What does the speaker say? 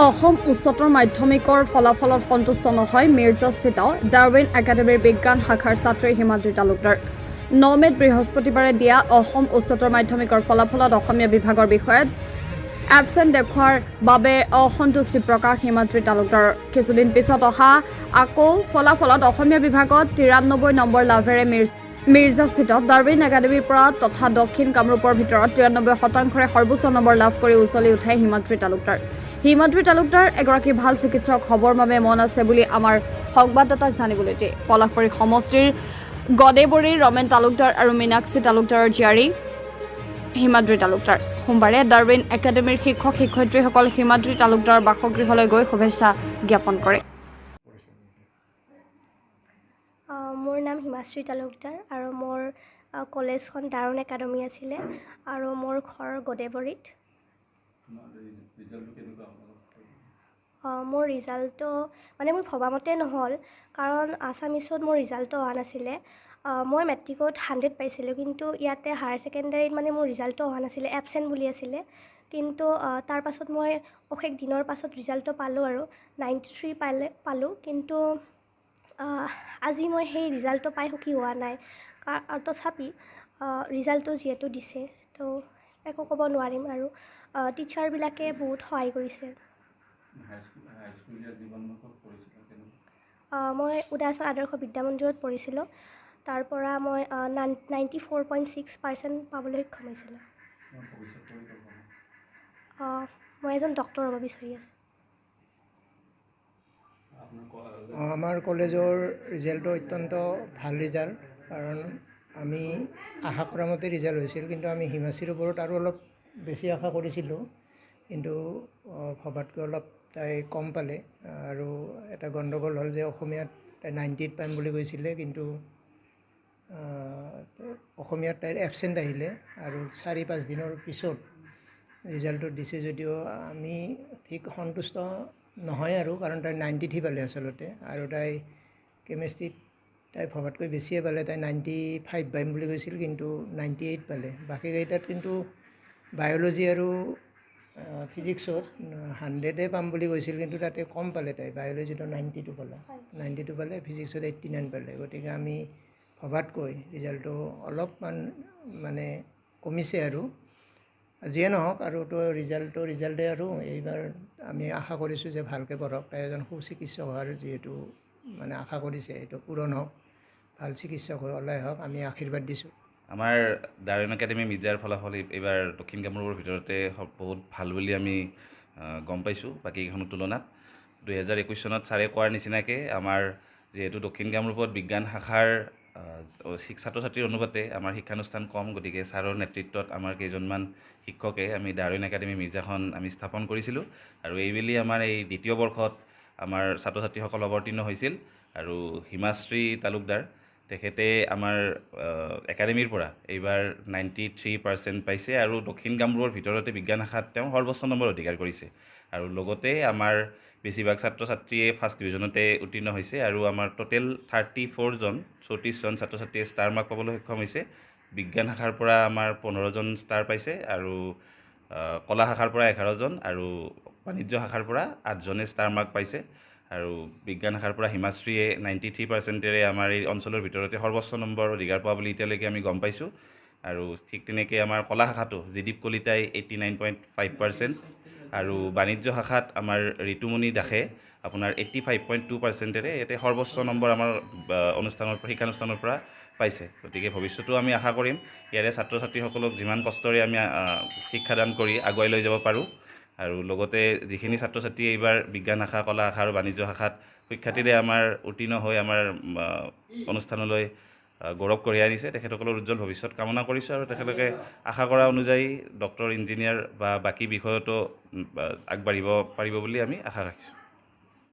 অসম উচ্চতৰ মাধ্যমিকৰ ফলাফলত সন্তুষ্ট নহয় মিৰ্জাস্থিত ডাৰউইন একাডেমীৰ বিজ্ঞান শাখাৰ ছাত্ৰী হিমাদ্ৰী তালুকদাৰ। 9 মে'ত বৃহস্পতিবাৰে দিয়া অসম উচ্চতৰ মাধ্যমিকৰ ফলাফলত অসমীয়া বিভাগৰ বিষয়ত এবচেণ্ট দেখুওৱাৰ বাবে অসন্তুষ্টি প্ৰকাশ হিমাদ্ৰী তালুকদাৰৰ। কিছুদিন পিছত অহা আকৌ ফলাফলত অসমীয়া বিভাগত 93 নম্বৰ লাভেৰে মিৰ্জাস্থিত ডাৰউইন একাডেমীৰ পৰা তথা দক্ষিণ কামৰূপৰ ভিতৰত 93% সৰ্বোচ্চ নম্বৰ লাভ কৰি উচলি উঠে হিমাদ্ৰী তালুকদাৰ। হিমাদ্ৰী তালুকদাৰ এগৰাকী ভাল চিকিৎসক হ'বৰ বাবে মন আছে বুলি আমাৰ সংবাদদাতাক জানিবলৈ দিয়ে পলাশবাৰী সমষ্টিৰ গদেবৰীৰ ৰমেন তালুকদাৰ আৰু মীনাক্ষী তালুকদাৰৰ জীয়াৰী হিমাদ্ৰী তালুকদাৰ। সোমবাৰে ডাৰউইন একাডেমীৰ শিক্ষক শিক্ষয়িত্ৰীসকল হিমাদ্ৰী তালুকদাৰৰ বাসগৃহলৈ গৈ শুভেচ্ছা জ্ঞাপন কৰে। মোৰ নাম হিমাশ্ৰী তালুকদাৰ আৰু মোৰ কলেজখন ডাৰউইন একাডেমী আছিলে আৰু মোৰ ঘৰ গদেবৰীত। মোৰ ৰিজাল্টটো মানে মই ভবামতে নহ'ল, কাৰণ আছামিছত মোৰ ৰিজাল্টটো অহা নাছিলে। মই মেট্ৰিকত 100 পাইছিলোঁ, কিন্তু ইয়াতে হায়াৰ ছেকেণ্ডাৰীত মানে মোৰ ৰিজাল্টটো অহা নাছিলে, এবচেণ্ট বুলি আছিলে। কিন্তু তাৰ পাছত মই অশেষ দিনৰ পাছত ৰিজাল্টটো পালোঁ আৰু 93 পালোঁ। কিন্তু আজি মই সেই ৰিজাল্টটো পাই সুখী হোৱা নাই। তথাপি ৰিজাল্টটো যিহেতু দিছে তো একো ক'ব নোৱাৰিম। আৰু টিচাৰবিলাকে বহুত সহায় কৰিছে। মই উদাস আদৰ্শ বিদ্যামন্দিৰত পঢ়িছিলোঁ। তাৰ পৰা মই 94.6% পাবলৈ সক্ষম হৈছিলোঁ। মই এজন ডক্তৰ হ'ব বিচাৰি আছোঁ। আমাৰ কলেজৰ ৰিজাল্টটো অত্যন্ত ভাল ৰিজাল্ট, কাৰণ আমি আশা কৰা মতে ৰিজাল্ট হৈছিল। কিন্তু আমি হিমাশ্ৰীৰ ওপৰত আৰু অলপ বেছি আশা কৰিছিলোঁ, কিন্তু ভবাতকৈ অলপ তাই কম পালে। আৰু এটা গণ্ডগোল হ'ল যে অসমীয়াত তাই 98 পাম বুলি কৈছিলে, কিন্তু অসমীয়াত তাইৰ এবচেণ্ট আহিলে আৰু 4-5 দিনৰ পিছত ৰিজাল্টটো দিছে। যদিও আমি ঠিক সন্তুষ্ট নহয় আৰু, কাৰণ তাই 93 পালে আচলতে। আৰু তাই কেমেষ্ট্ৰিত তাই ভবাতকৈ বেছিয়ে পালে, তাই 95 পাম বুলি কৈছিল, কিন্তু 98 পালে। বাকীকেইটাত কিন্তু বায়'লজি আৰু ফিজিক্সত 100 পাম বুলি কৈছিল, কিন্তু তাতে কম পালে। তাই বায়'লজিটো 92 পালে, ফিজিক্সত 89 পালে। গতিকে আমি ভবাতকৈ ৰিজাল্টটো অলপমান মানে কমিছে। আৰু যিয়ে নহওক, আৰু তো ৰিজাল্টে আৰু এইবাৰ আমি আশা কৰিছোঁ যে ভালকৈ পঢ়ক। তাই এজন সুচিকিৎসক হোৱাৰ যিহেতু মানে আশা কৰিছে, এইটো পূৰণ হওক, ভাল চিকিৎসক হৈ ওলাই হওক, আমি আশীৰ্বাদ দিছোঁ। আমাৰ ডাৰউইন একাডেমী মিৰ্জাৰ ফলাফল এইবাৰ দক্ষিণ কামৰূপৰ ভিতৰতে বহুত ভাল বুলি আমি গম পাইছোঁ বাকীকেইখনৰ তুলনাত। 2021 চনত ছাৰে কোৱাৰ নিচিনাকৈ আমাৰ যিহেতু দক্ষিণ কামৰূপত বিজ্ঞান শাখাৰ ছাত্ৰ ছাত্ৰীৰ অনুপাতে আমাৰ শিক্ষানুষ্ঠান কম, গতিকে ছাৰৰ নেতৃত্বত আমাৰ কেইজনমান শিক্ষকে আমি ডাৰউইন একাডেমী মিৰ্জাখন আমি স্থাপন কৰিছিলোঁ। আৰু এইবেলি আমাৰ এই দ্বিতীয় বৰ্ষত আমাৰ ছাত্ৰ ছাত্ৰীসকল অৱতীৰ্ণ হৈছিল। আৰু হিমাশ্ৰী তালুকদাৰ তেখেতে আমাৰ একাডেমীৰ পৰা এইবাৰ 93% পাইছে আৰু দক্ষিণ কামৰূপৰ ভিতৰতে বিজ্ঞান শাখাত তেওঁ সৰ্বোচ্চ নম্বৰ অধিকাৰ কৰিছে। আৰু লগতে আমাৰ বেছিভাগ ছাত্ৰ ছাত্ৰীয়ে ফাৰ্ষ্ট ডিভিজনতে উত্তীৰ্ণ হৈছে। আৰু আমাৰ টোটেল 34জন ছাত্ৰ ছাত্ৰীয়ে ষ্টাৰ মাৰ্ক পাবলৈ সক্ষম হৈছে। বিজ্ঞান শাখাৰ পৰা আমাৰ 15জন ষ্টাৰ পাইছে, আৰু কলা শাখাৰ পৰা 11জন, আৰু বাণিজ্য শাখাৰ পৰা 8জনে ষ্টাৰ মাৰ্ক পাইছে। আৰু বিজ্ঞান শাখাৰ পৰা হিমাশ্ৰীয়ে 93%ৰে আমাৰ এই অঞ্চলৰ ভিতৰতে সৰ্বোচ্চ নম্বৰ অধিকাৰ পোৱা বুলি এতিয়ালৈকে আমি গম পাইছোঁ। আৰু ঠিক তেনেকৈ আমাৰ কলা শাখাতো জিদীপ কলিতাই 89.5%, আৰু বাণিজ্য শাখাত আমাৰ ঋতুমণি দাসে আপোনাৰ 85.2%ৰে ইয়াতে সৰ্বোচ্চ নম্বৰ আমাৰ শিক্ষানুষ্ঠানৰ পৰা পাইছে। গতিকে ভৱিষ্যতেও আমি আশা কৰিম ইয়াৰে ছাত্ৰ ছাত্ৰীসকলক যিমান কষ্টৰে আমি শিক্ষাদান কৰি আগুৱাই লৈ যাব পাৰোঁ। আৰু লগতে যিখিনি ছাত্ৰ ছাত্ৰীয়ে এইবাৰ বিজ্ঞান শাখা, কলা শাখা আৰু বাণিজ্য শাখাত সুখ্যাতিৰে আমাৰ উত্তীৰ্ণ হৈ আমাৰ অনুষ্ঠানলৈ গৌৰৱ কঢ়িয়াই আনিছে, তেখেতসকলৰ উজ্জ্বল ভৱিষ্যত কামনা কৰিছোঁ। আৰু তেখেতলোকে আশা কৰা অনুযায়ী ডক্টৰ, ইঞ্জিনিয়াৰ বা বাকী বিষয়তো আগবাঢ়িব পাৰিব বুলি আমি আশা ৰাখিছোঁ।